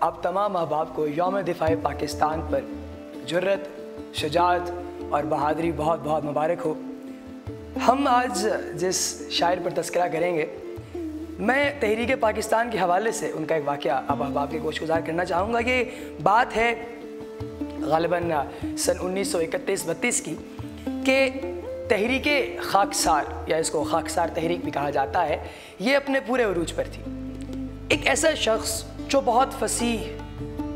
آپ تمام احباب کو یوم دفاع پاکستان پر جرت، شجاعت اور بہادری بہت بہت مبارک ہو۔ ہم آج جس شاعر پر تذکرہ کریں گے، میں تحریک پاکستان کے حوالے سے ان کا ایک واقعہ اب احباب کے گوش گزار کرنا چاہوں گا۔ یہ بات ہے غالباً سن 1931-32 کی کہ تحریک خاکسار، یا اس کو خاکسار تحریک بھی کہا جاتا ہے، یہ اپنے پورے عروج پر تھی۔ ایک ایسا شخص جو بہت فصیح،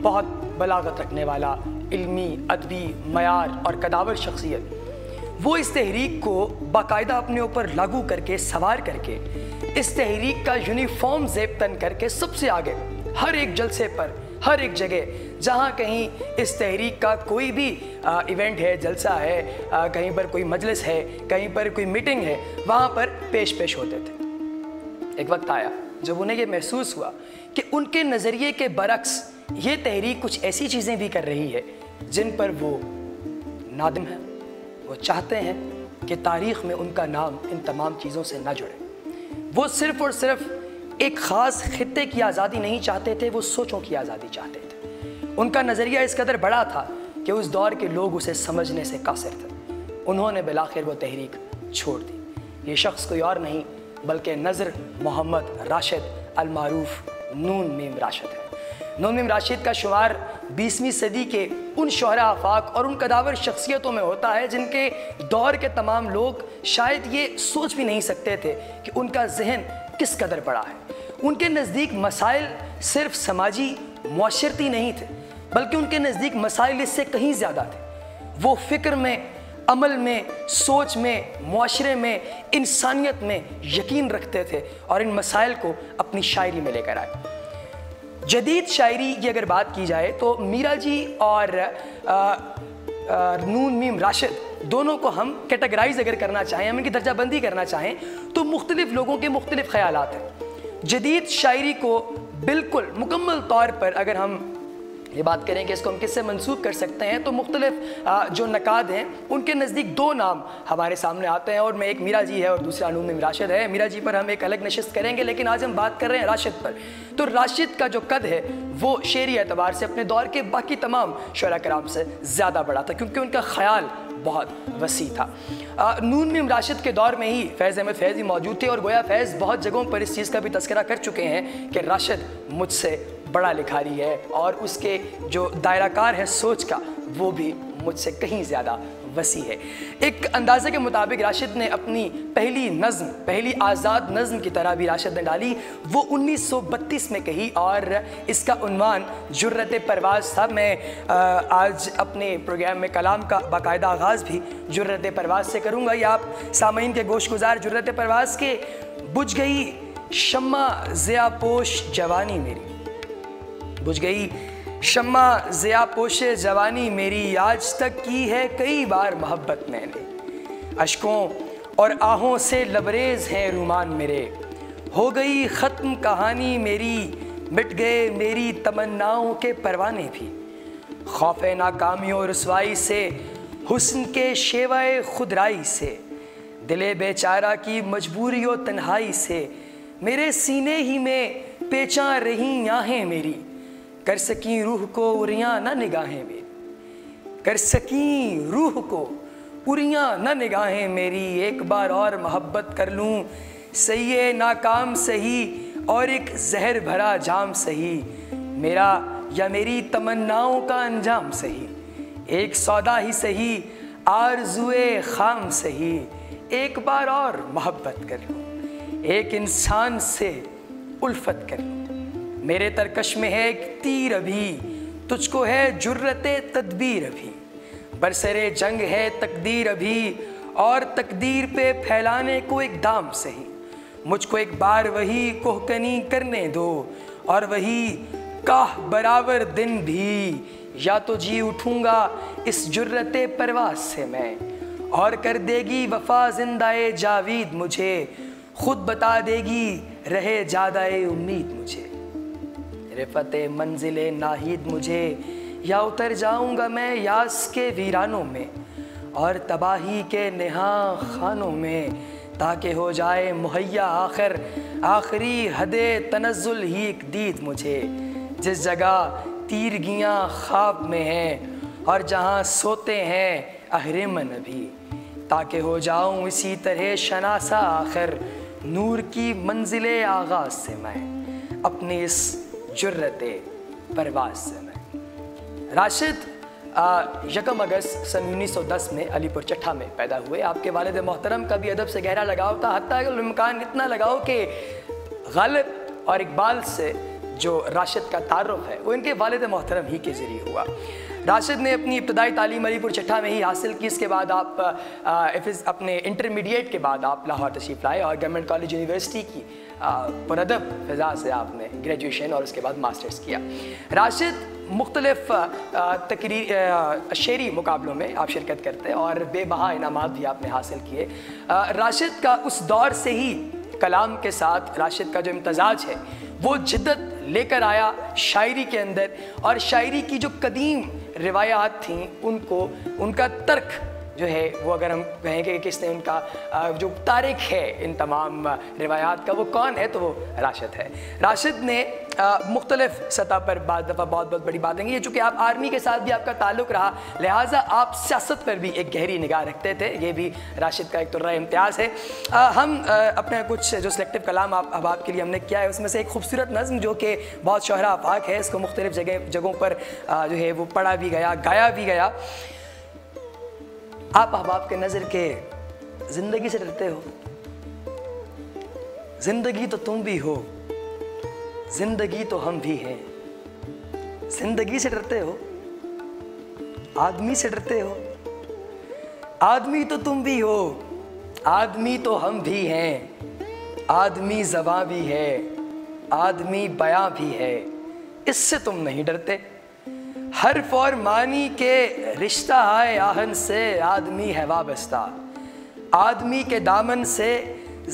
بہت بلاغت رکھنے والا، علمی، ادبی، معیار اور قداور شخصیت، وہ اس تحریک کو باقاعدہ اپنے اوپر لاگو کر کے، سوار کر کے، اس تحریک کا یونیفارم زیب تن کر کے سب سے آگے ہر ایک جلسے پر، ہر ایک جگہ جہاں کہیں اس تحریک کا کوئی بھی ایونٹ ہے، جلسہ ہے، کہیں پر کوئی مجلس ہے، کہیں پر کوئی میٹنگ ہے، وہاں پر پیش ہوتے تھے۔ ایک وقت آیا جب انہیں یہ محسوس ہوا کہ ان کے نظریے کے برعکس یہ تحریک کچھ ایسی چیزیں بھی کر رہی ہے جن پر وہ نادم ہیں۔ وہ چاہتے ہیں کہ تاریخ میں ان کا نام ان تمام چیزوں سے نہ جڑے۔ وہ صرف اور صرف ایک خاص خطے کی آزادی نہیں چاہتے تھے، وہ سوچوں کی آزادی چاہتے تھے۔ ان کا نظریہ اس قدر بڑا تھا کہ اس دور کے لوگ اسے سمجھنے سے قاصر تھے۔ انہوں نے بالآخر وہ تحریک چھوڑ دی۔ یہ شخص کوئی اور نہیں بلکہ نذر محمد راشد المعروف نون میم راشد ہے۔ نون میم راشد کا شمار 20ویں صدی کے ان شہرا آفاق اور ان قداور شخصیتوں میں ہوتا ہے جن کے دور کے تمام لوگ شاید یہ سوچ بھی نہیں سکتے تھے کہ ان کا ذہن کس قدر بڑا ہے۔ ان کے نزدیک مسائل صرف سماجی معاشرتی نہیں تھے بلکہ ان کے نزدیک مسائل اس سے کہیں زیادہ تھے۔ وہ فکر میں، عمل میں، سوچ میں، معاشرے میں، انسانیت میں یقین رکھتے تھے اور ان مسائل کو اپنی شاعری میں لے کر آئے۔ جدید شاعری کی اگر بات کی جائے تو میرا جی اور نون میم راشد دونوں کو ہم کیٹیگرائز اگر کرنا چاہیں، ہم ان کی درجہ بندی کرنا چاہیں تو مختلف لوگوں کے مختلف خیالات ہیں۔ جدید شاعری کو بالکل مکمل طور پر اگر ہم یہ بات کریں کہ اس کو ہم کس سے منسوب کر سکتے ہیں تو مختلف جو نقاد ہیں ان کے نزدیک دو نام ہمارے سامنے آتے ہیں، اور میں ایک میرا جی ہے اور دوسرا نون میم راشد ہے۔ میرا جی پر ہم ایک الگ نشست کریں گے، لیکن آج ہم بات کر رہے ہیں راشد پر۔ تو راشد کا جو قد ہے وہ شعری اعتبار سے اپنے دور کے باقی تمام شعراء کرام سے زیادہ بڑا تھا کیونکہ ان کا خیال بہت وسیع تھا۔ نون میم راشد کے دور میں ہی فیض احمد فیضی موجود تھے، اور گویا فیض بہت جگہوں پر اس چیز کا بھی تذکرہ کر چکے ہیں کہ راشد مجھ سے بڑا لکھاری ہے اور اس کے جو دائرہ کار ہے سوچ کا وہ بھی مجھ سے کہیں زیادہ وسیع ہے۔ ایک اندازے کے مطابق راشد نے اپنی پہلی نظم، پہلی آزاد نظم کی طرح بھی راشد نے ڈالی، وہ 1932 میں کہی اور اس کا عنوان جرت پرواز تھا۔ میں آج اپنے پروگرام میں کلام کا باقاعدہ آغاز بھی جرت پرواز سے کروں گا۔ یہ آپ سامعین کے گوش گزار جرت پرواز کے بجھ گئی شمع ضیاء پوش جوانی میری، بجھ گئی شمع ضیاء پوش جوانی میری، آج تک کی ہے کئی بار محبت میں نے، اشکوں اور آہوں سے لبریز ہیں رومان میرے، ہو گئی ختم کہانی میری، مٹ گئے میری تمناؤں کے پروانے بھی، خوف ناکامی و رسوائی سے، حسن کے شیوہ خودرائی سے، دل بیچارہ کی مجبوری و تنہائی سے، میرے سینے ہی میں پیچاں رہیں آہیں میری، کر سکیں روح کو اریاں نہ نگاہیں میری، کر سکیں روح کو اریاں نہ نگاہیں میری، ایک بار اور محبت کر لوں سہی ناکام سہی اور ایک زہر بھرا جام سہی، میرا یا میری تمناؤں کا انجام سہی، ایک سودا ہی سہی آرزوئے خام سہی، ایک بار اور محبت کر لوں ایک انسان سے الفت کر لوں، میرے ترکش میں ہے ایک تیر ابھی، تجھ کو ہے جرت تدبیر ابھی، برسرے جنگ ہے تقدیر ابھی، اور تقدیر پہ پھیلانے کو ایک دام سہی، مجھ کو ایک بار وہی کوہکنی کرنے دو، اور وہی کاہ برابر دن بھی، یا تو جی اٹھوں گا اس جرت پرواز سے میں، اور کر دے گی وفا زندہ جاوید مجھے، خود بتا دے گی رہے زیادہ امید مجھے، رفت منزل ناہید مجھے، یا اتر جاؤں گا میں یاس کے ویرانوں میں، اور تباہی کے نہاں خانوں میں، تاکہ ہو جائے مہیا آخر آخری حد تنزل ہی ایک دید مجھے، جس جگہ تیرگیاں خواب میں ہیں اور جہاں سوتے ہیں اہرمن بھی، تاکہ ہو جاؤں اسی طرح شناسا آخر نور کی منزل آغاز سے میں، اپنی اس جرت پرواز سے میں۔ راشد 1 اگست سن 1910 میں علی پور چٹھا میں پیدا ہوئے۔ آپ کے والد محترم کا بھی ادب سے گہرا لگاؤ تھا، حتیٰ کہ الامکان اتنا لگاؤ کہ غالب اور اقبال سے جو راشد کا تعارف ہے وہ ان کے والد محترم ہی کے ذریعے ہوا۔ راشد نے اپنی ابتدائی تعلیم علی پور چٹھا میں ہی حاصل کی۔ اس کے بعد آپ اپنے انٹرمیڈیٹ کے بعد آپ لاہور تشریف لائے اور گورنمنٹ کالج یونیورسٹی کی پرادب فضا سے آپ نے گریجویشن اور اس کے بعد ماسٹرز کیا۔ راشد مختلف شعری مقابلوں میں آپ شرکت کرتے اور بے بہا انعامات بھی آپ نے حاصل کیے۔ راشد کا اس دور سے ہی کلام کے ساتھ راشد کا جو امتزاج ہے وہ جدت لے کر آیا شاعری کے اندر، اور شاعری کی جو قدیم روایات تھیں ان کا ترک جو ہے وہ اگر ہم کہیں کہ کس نے ان کا جو تاریخ ہے ان تمام روایات کا وہ کون ہے تو وہ راشد ہے۔ راشد نے مختلف سطح پر بعض دفعہ بہت بڑی باتیں کی، چونکہ آپ آرمی کے ساتھ بھی آپ کا تعلق رہا لہٰذا آپ سیاست پر بھی ایک گہری نگاہ رکھتے تھے، یہ بھی راشد کا ایک طرح امتیاز ہے۔ ہم اپنے کچھ جو سلیکٹیو کلام آپ کے لیے ہم نے کیا ہے اس میں سے ایک خوبصورت نظم جو کہ بہت شہرہ آفاق ہے، اس کو مختلف جگہوں پر جو ہے وہ پڑھا بھی گیا، گایا بھی گیا۔ آپ احباب کے نظر کے زندگی سے ڈرتے ہو، زندگی تو تم بھی ہو، زندگی تو ہم بھی ہیں۔ زندگی سے ڈرتے ہو، آدمی سے ڈرتے ہو، آدمی تو تم بھی ہو، آدمی تو ہم بھی ہیں۔ آدمی زباں بھی ہے، آدمی بیاں بھی ہے، اس سے تم نہیں ڈرتے۔ حرف اور معنی کے رشتہ آئے آہن سے آدمی ہے وابستہ، آدمی کے دامن سے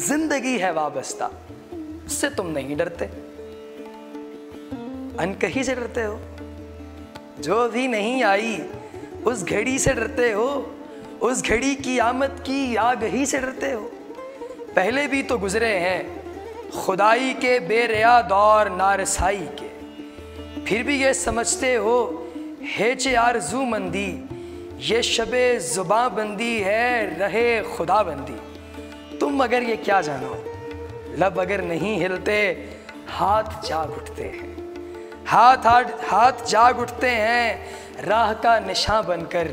زندگی ہے وابستہ، اس سے تم نہیں ڈرتے۔ انکہی سے ڈرتے ہو، جو بھی نہیں آئی اس گھڑی سے ڈرتے ہو، اس گھڑی کی آمد کی آگہی سے ڈرتے ہو۔ پہلے بھی تو گزرے ہیں خدائی کے بے ریا دور نارسائی کے، پھر بھی یہ سمجھتے ہو ہیچ آرزو مندی، یہ شب زباں بندی ہے رہے خدا بندی۔ تم مگر یہ کیا جانو، لب اگر نہیں ہلتے ہاتھ جاگ اٹھتے ہیں، ہاتھ جاگ اٹھتے ہیں راہ کا نشاں بن کر،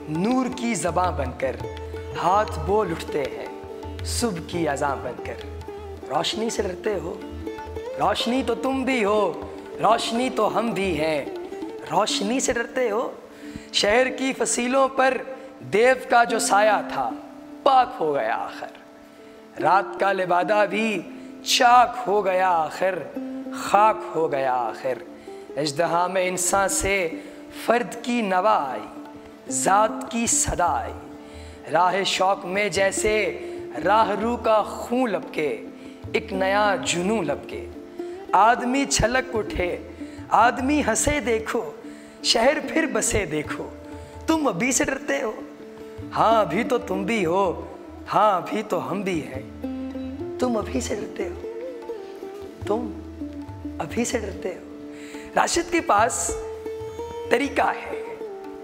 نور کی زباں بن کر، ہاتھ بول اٹھتے ہیں صبح کی اذان بن کر۔ روشنی سے ڈرتے ہو، روشنی تو تم بھی ہو، روشنی تو ہم بھی ہیں۔ روشنی سے ڈرتے ہو، شہر کی فصیلوں پر دیو کا جو سایہ تھا پاک ہو گیا آخر، رات کا لبادہ بھی چاک ہو گیا آخر، خاک ہو گیا آخر۔ اژدہا میں انسان سے فرد کی نوا آئی، ذات کی صدا آئی، راہ شوق میں جیسے راہ رو کا خون لپکے، ایک نیا جنون لپکے۔ آدمی چھلک اٹھے، آدمی ہنسے دیکھو، شہر پھر بسے دیکھو۔ تم ابھی سے ڈرتے ہو، ہاں ابھی تو تم بھی ہو، ہاں ابھی تو ہم بھی ہیں۔ تم ابھی سے ڈرتے ہو، تم ابھی سے ڈرتے ہو۔ راشد کے پاس طریقہ ہے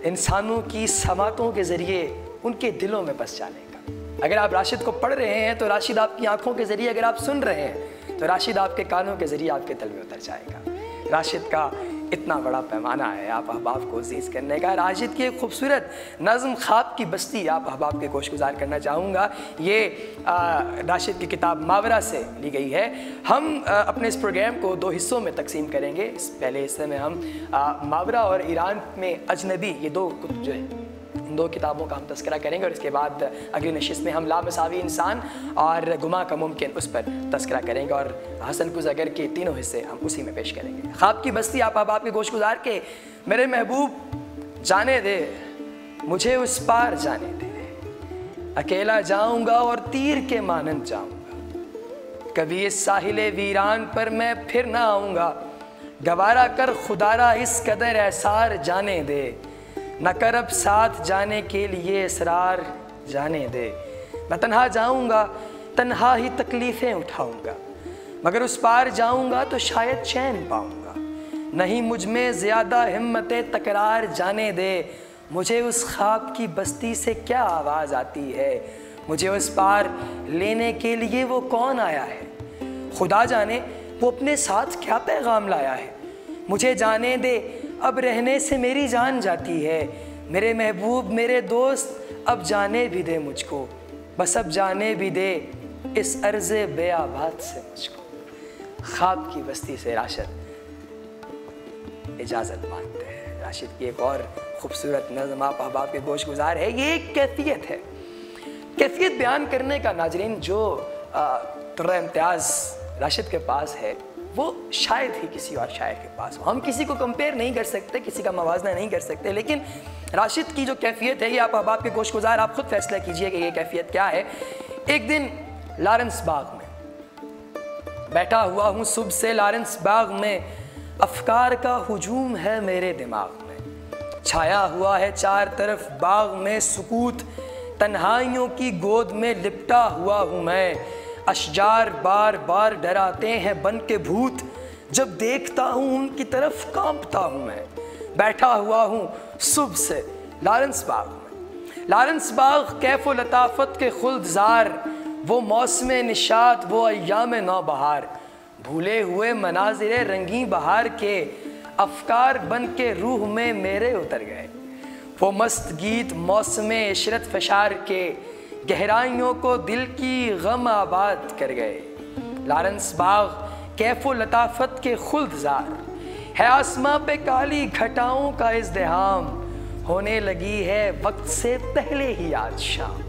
انسانوں کی سماعتوں کے ذریعے ان کے دلوں میں بس جانے کا۔ اگر آپ راشد کو پڑھ رہے ہیں تو راشد آپ کی آنکھوں کے ذریعے، اگر آپ سن رہے ہیں تو راشد آپ کے کانوں کے ذریعے آپ کے دل میں اتر جائے گا۔ راشد کا اتنا بڑا پیمانہ ہے آپ احباب کو عزیز کرنے کا۔ راشد کی ایک خوبصورت نظم خواب کی بستی آپ احباب کے گوش گزار کرنا چاہوں گا۔ یہ راشد کی کتاب ماورا سے لی گئی ہے۔ ہم اپنے اس پروگرام کو 2 حصوں میں تقسیم کریں گے۔ اس پہلے حصے میں ہم ماورا اور ایران میں اجنبی، یہ 2 کتب جو ہے ان 2 کتابوں کا ہم تذکرہ کریں گے، اور اس کے بعد اگلی نشست میں ہم لامساوی انسان اور گما کا ممکن اس پر تذکرہ کریں گے، اور حسن کو زگر کے 3 حصے ہم اسی میں پیش کریں گے۔ خواب کی بستی آپ احباب کے گوش گزار کے میرے محبوب جانے دے، مجھے اس پار جانے دے، اکیلا جاؤں گا اور تیر کے مانند جاؤں گا، کبھی اس ساحل ویران پر میں پھر نہ آؤں گا، گوارا کر خدارا اس قدر احسار جانے دے، نہ کر اب ساتھ جانے کے لیے اصرار جانے دے۔ میں تنہا جاؤں گا تنہا ہی تکلیفیں اٹھاؤں گا، مگر اس پار جاؤں گا تو شاید چین پاؤں گا، نہیں مجھ میں زیادہ ہمت تکرار جانے دے، مجھے اس خواب کی بستی سے کیا آواز آتی ہے، مجھے اس پار لینے کے لیے وہ کون آیا ہے، خدا جانے وہ اپنے ساتھ کیا پیغام لایا ہے، مجھے جانے دے اب رہنے سے میری جان جاتی ہے، میرے محبوب میرے دوست اب جانے بھی دے مجھ کو، بس اب جانے بھی دے اس عرض بیاباد سے مجھ کو۔ خواب کی بستی سے راشد اجازت مانگتے ہیں۔ راشد کی ایک اور خوبصورت نظم آپ احباب کے گوش گزار ہے، یہ ایک کیفیت ہے، کیفیت بیان کرنے کا ناظرین جو طرح امتیاز راشد کے پاس ہے وہ شاید ہی کسی اور شاعر کے پاس ہو۔ ہم کسی کو کمپیئر نہیں کر سکتے، کسی کا موازنہ نہیں کر سکتے، لیکن راشد کی جو کیفیت ہے یہ آپ احباب کے گوش گزار آپ خود فیصلہ کیجئے کہ یہ کیفیت کیا ہے۔ ایک دن لارنس باغ میں بیٹھا ہوا ہوں، صبح سے لارنس باغ میں، افکار کا ہجوم ہے میرے دماغ میں، چھایا ہوا ہے چار طرف باغ میں سکوت، تنہائیوں کی گود میں لپٹا ہوا ہوں میں، اشجار بار بار ڈراتے ہیں بن کے بھوت، جب دیکھتا ہوں ان کی طرف کانپتا ہوں میں، بیٹھا ہوا ہوں صبح سے لارنس باغ میں، لارنس باغ کیف و لطافت کے خلد زار، وہ موسم نشاط وہ ایام نوبہار، بھولے ہوئے مناظر رنگیں بہار کے افکار بن کے روح میں میرے اتر گئے، وہ مست گیت موسم عشرت فشار کے گہرائیوں کو دل کی غم آباد کر گئے، لارنس باغ کیف و لطافت کے خلد زار، ہے آسماں پہ کالی گھٹاؤں کا ازدحام، ہونے لگی ہے وقت سے پہلے ہی آج شام،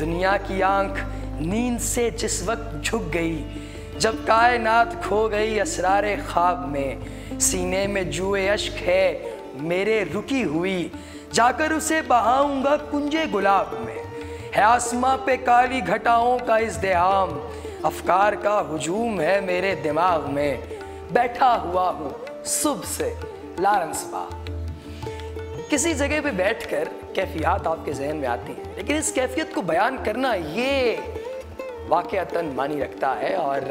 دنیا کی آنکھ نیند سے جس وقت جھک گئی، جب کائنات کھو گئی اسرار خواب میں، سینے میں جوئے اشک ہے میرے رکی ہوئی، جا کر اسے بہاؤں گا کنجے گلاب میں، ہے آسماں پہ کالی گھٹاؤں کا ازدحام، افکار کا ہجوم ہے میرے دماغ میں، بیٹھا ہوا ہوں صبح سے لارنس باغ۔ کسی جگہ پہ بیٹھ کر کیفیات آپ کے ذہن میں آتی ہیں، لیکن اس کیفیت کو بیان کرنا یہ واقعتاً معنی رکھتا ہے، اور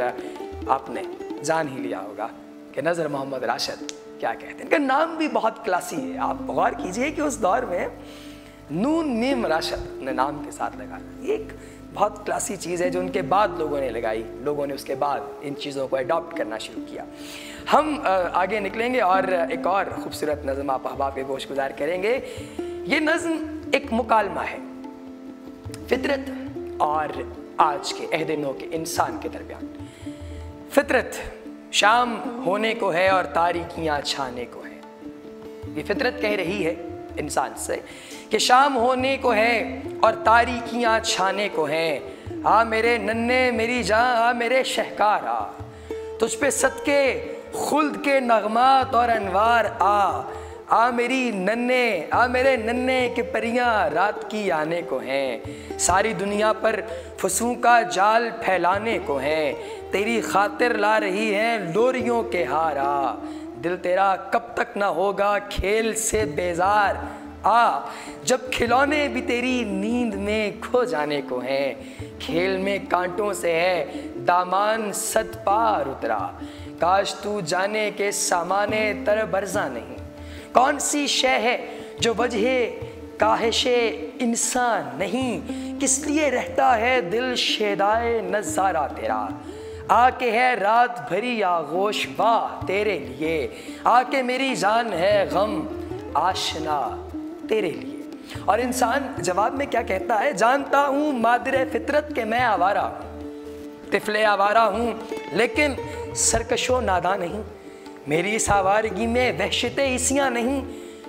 آپ نے جان ہی لیا ہوگا کہ نظر محمد راشد کیا کہتے ہیں۔ ان کا نام بھی بہت کلاسی ہے، آپ غور کیجئے کہ اس دور میں نون میم راشد اپنے نام کے ساتھ لگا، یہ ایک بہت کلاسی چیز ہے جو ان کے بعد لوگوں نے لگائی، لوگوں نے اس کے بعد ان چیزوں کو ایڈاپٹ کرنا شروع کیا۔ ہم آگے نکلیں گے اور ایک اور خوبصورت نظم آپ احباب کے گوش گزار کریں گے۔ یہ نظم ایک مکالمہ ہے فطرت اور آج کے عہد نو کے انسان کے درمیان۔ فطرت شام ہونے کو ہے اور تاریکیاں چھانے کو ہے، یہ فطرت کہہ رہی ہے انسان سے کہ شام ہونے کو ہے اور تاریکیاں چھانے کو ہیں، آ میرے ننے میری جاں آ میرے شہکار آ، تجھ پہ صدقے خلد کے نغمات اور انوار آ میری ننے آ میرے ننے کہ پریاں رات کی آنے کو ہیں، ساری دنیا پر فسوں کا جال پھیلانے کو ہیں، تیری خاطر لا رہی ہیں لوریوں کے ہار آ، دل تیرا کب تک نہ ہوگا کھیل سے بیزار آ، جب کھلونے بھی تیری نیند میں کھو جانے کو ہیں، کھیل میں کانٹوں سے ہے دامان صد پار اترا، کاش تو جانے کے سامانے تر برزاں نہیں، کون سی شے ہے جو وجہ کاہش انسان نہیں، کس لیے رہتا ہے دل شیدائے نظارہ تیرا، آ کے ہے رات بھری آغوش واہ تیرے لیے، آ کے میری جان ہے غم آشنا تیرے لیے۔ اور انسان جواب میں کیا کہتا ہے؟ جانتا ہوں مادر فطرت کہ میں آوارہ ہوں، طفل آوارہ ہوں، لیکن سرکش و ناداں نہیں، میری اس آوارگی میں وحشت عیسیاں نہیں،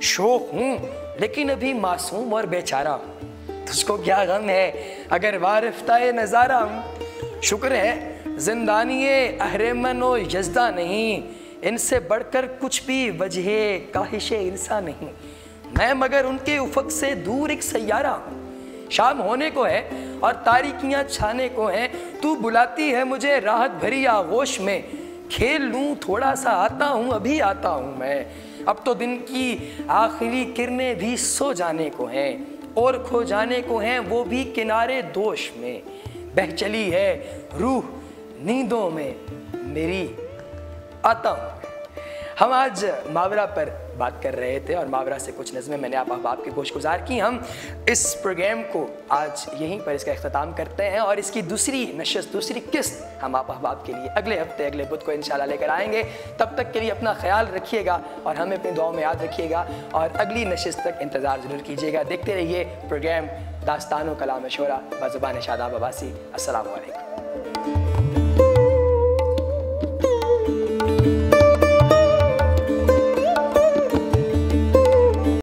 شوق ہوں لیکن ابھی معصوم اور بیچارہ ہوں، تجھ کو کیا غم ہے اگر وارفتہ نظارہ ہوں، شکر ہے زندانی اہرمن و یزدہ نہیں، ان سے بڑھ کر کچھ بھی وجہ کاہش انسان نہیں، میں مگر ان کے افق سے دور ایک سیارہ ہوں، شام ہونے کو ہے اور تاریکیاں چھانے کو ہیں، تو بلاتی ہے مجھے راحت بھری آغوش میں، کھیل لوں تھوڑا سا آتا ہوں ابھی آتا ہوں میں، اب تو دن کی آخری کرنیں بھی سو جانے کو ہیں، اور کھو جانے کو ہیں وہ بھی کنارے دوش میں، بہہ چلی ہے روح نیندوں میں میری، آتا ہوں۔ ہم آج محاورہ پر بات کر رہے تھے اور محاورہ سے کچھ نظمیں میں نے آپ احباب کے گوش گزار کی۔ ہم اس پروگرام کو آج یہیں پر اس کا اختتام کرتے ہیں اور اس کی دوسری نشست، دوسری قسط ہم آپ احباب کے لیے اگلے ہفتے اگلے بدھ کو انشاءاللہ لے کر آئیں گے۔ تب تک کے لیے اپنا خیال رکھیے گا اور ہمیں اپنی دعاؤں میں یاد رکھیے گا، اور اگلی نشست تک انتظار ضرور کیجیے گا۔ دیکھتے رہیے پروگرام داستان و کلام شعرا بزبان شاداب عباسی۔ السلام علیکم۔